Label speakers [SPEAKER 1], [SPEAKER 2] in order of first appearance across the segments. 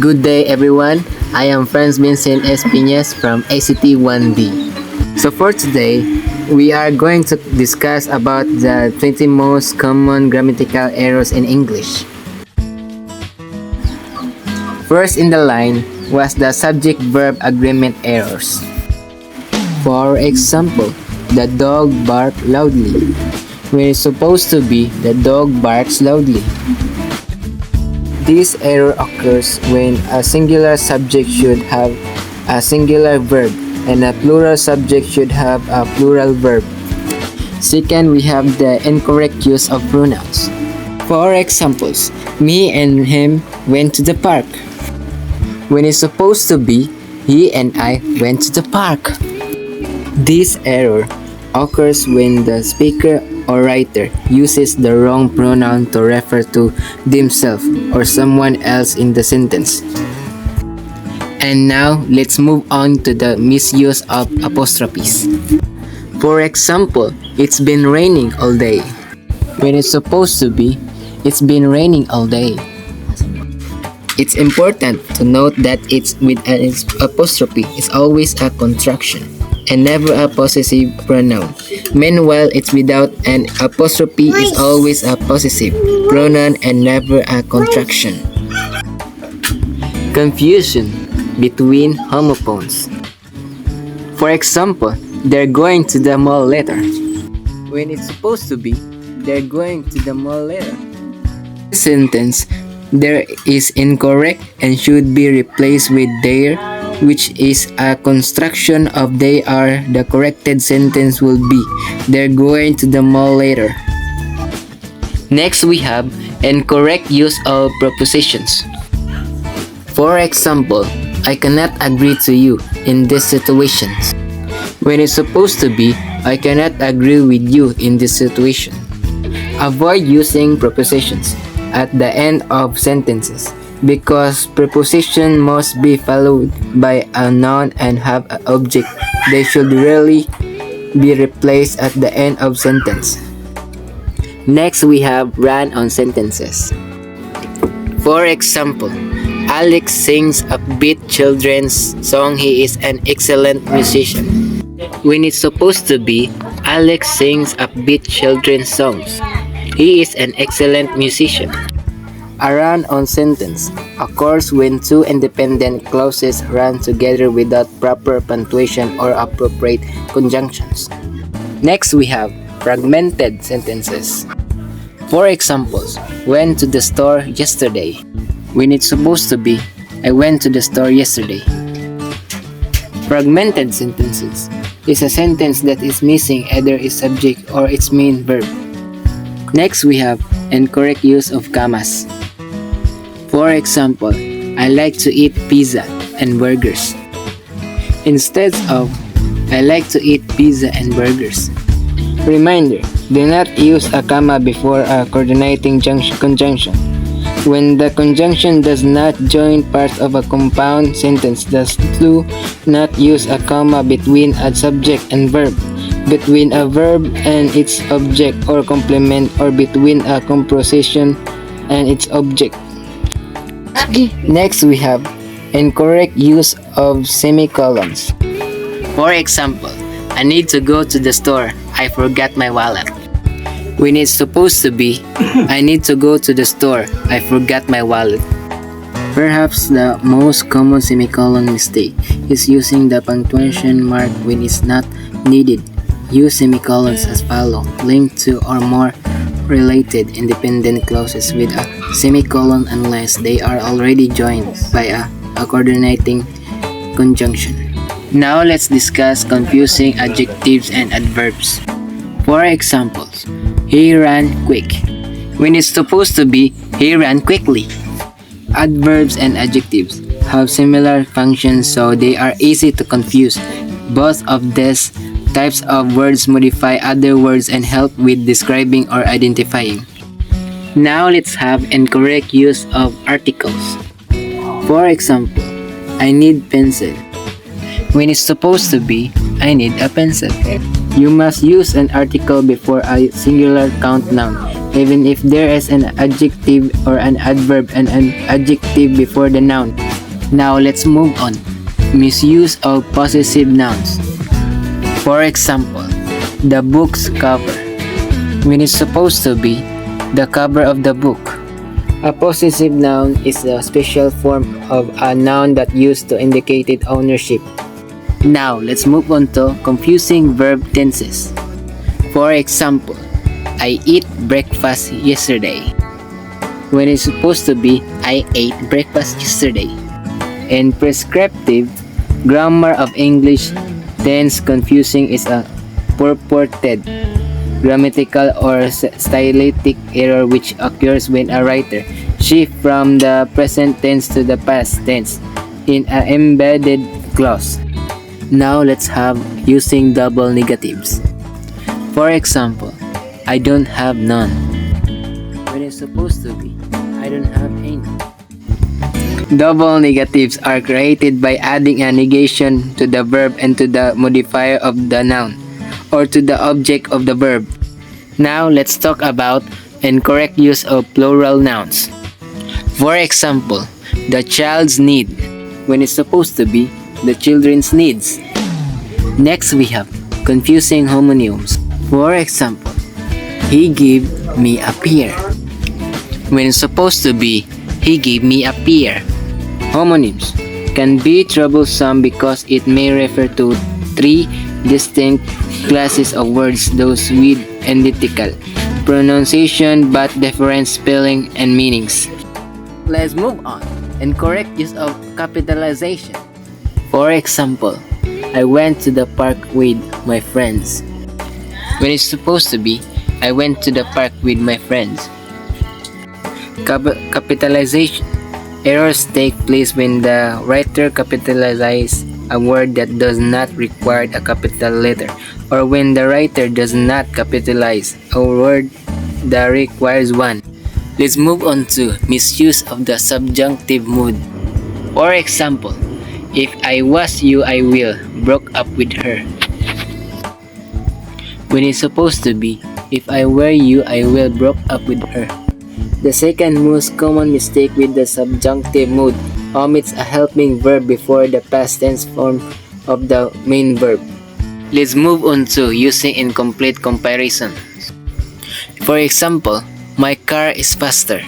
[SPEAKER 1] Good day everyone, I am Franz Vincent Peñas from ACT-1D. So for today, we are going to discuss about the 20 most common grammatical errors in English. First in the line was the subject-verb agreement errors. For example, the dog barked loudly, when it's supposed to be the dog barks loudly. This error occurs when a singular subject should have a singular verb and a plural subject should have a plural verb. Second, we have the incorrect use of pronouns. For examples, me and him went to the park, when it's supposed to be he and I went to the park. This error occurs when the speaker or writer uses the wrong pronoun to refer to themselves or someone else in the sentence. And now, let's move on to the misuse of apostrophes. For example, it's been raining all day, when it's supposed to be it's been raining all day. It's important to note that it's with an apostrophe is always a contraction and never a possessive pronoun. Meanwhile, it's without an apostrophe is always a possessive pronoun and never a contraction. Confusion between homophones. For example, they're going to the mall later, when it's supposed to be they're going to the mall later. This sentence there is incorrect and should be replaced with their, which is a construction of they are. The corrected sentence will be they're going to the mall later. Next, we have incorrect use of prepositions. For example, I cannot agree to you in this situation, when it's supposed to be I cannot agree with you in this situation. Avoid using prepositions at the end of sentences, because preposition must be followed by a noun and have an object. They should rarely be replaced at the end of sentence. Next, we have run-on sentences. For example, Alex sings upbeat children's song. He is an excellent musician, when it's supposed to be Alex sings upbeat children's songs. He is an excellent musician. A run-on sentence occurs when two independent clauses run together without proper punctuation or appropriate conjunctions. Next, we have fragmented sentences. For examples, went to the store yesterday, when it's supposed to be I went to the store yesterday. Fragmented sentences is a sentence that is missing either its subject or its main verb. Next, we have incorrect use of commas. For example, I like to eat pizza and burgers, instead of I like to eat pizza and burgers. Reminder, do not use a comma before a coordinating conjunction. When the conjunction does not join parts of a compound sentence, thus do not use a comma between a subject and verb, between a verb and its object or complement, or between a composition and its object. Next, we have incorrect use of semicolons. For example, I need to go to the store. I forgot my wallet, when it's supposed to be I need to go to the store. I forgot my wallet. Perhaps the most common semicolon mistake is using the punctuation mark when it's not needed. Use semicolons as follows: link to or more related independent clauses with a semicolon unless they are already joined by a coordinating conjunction. Now let's discuss confusing adjectives and adverbs. For examples, he ran quick, when it's supposed to be he ran quickly. Adverbs and adjectives have similar functions, so they are easy to confuse. Both of these types of words modify other words and help with describing or identifying. Now let's have incorrect use of articles. For example, I need pencil, when it's supposed to be I need a pencil. You must use an article before a singular count noun. even if there is an adjective or an adverb and an adjective before the noun. Now let's move on. Misuse of possessive nouns. For example, the book's cover, when it's supposed to be the cover of the book. A possessive noun is a special form of a noun that used to indicate ownership. Now, let's move on to confusing verb tenses. For example, I eat breakfast yesterday, when it's supposed to be I ate breakfast yesterday. In prescriptive grammar of English, tense confusing is a purported grammatical or stylistic error which occurs when a writer shifts from the present tense to the past tense in an embedded clause. Now let's have using double negatives. For example, I don't have none, when it's supposed to be I don't have any. Double negatives are created by adding a negation to the verb and to the modifier of the noun, or to the object of the verb. Now let's talk about incorrect use of plural nouns. For example, the child's need, when it's supposed to be the children's needs. Next we have confusing homonyms. For example, he gave me a pear, when it's supposed to be he gave me a pear. Homonyms can be troublesome because it may refer to three distinct classes of words, those with identical pronunciation but different spelling and meanings. Let's move on. Incorrect use of capitalization. For example, I went to the park with my friends, when it's supposed to be I went to the park with my friends. Capitalization errors take place when the writer capitalizes a word that does not require a capital letter, or when the writer does not capitalize a word that requires one. Let's move on to misuse of the subjunctive mood. For example, if I was you, I will broke up with her, when it's supposed to be if I were you, I will broke up with her. The second most common mistake with the subjunctive mood omits a helping verb before the past tense form of the main verb. Let's move on to using incomplete comparison. For example, my car is faster,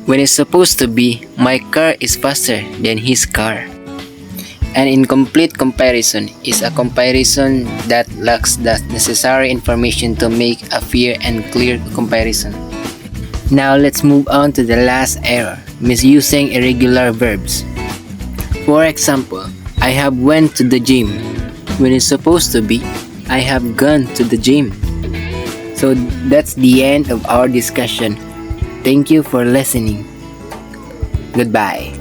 [SPEAKER 1] when it's supposed to be my car is faster than his car. An incomplete comparison is a comparison that lacks the necessary information to make a fair and clear comparison. Now let's move on to the last error, misusing irregular verbs. For example, I have went to the gym, when it's supposed to be I have gone to the gym. So that's the end of our discussion. Thank you for listening. Goodbye.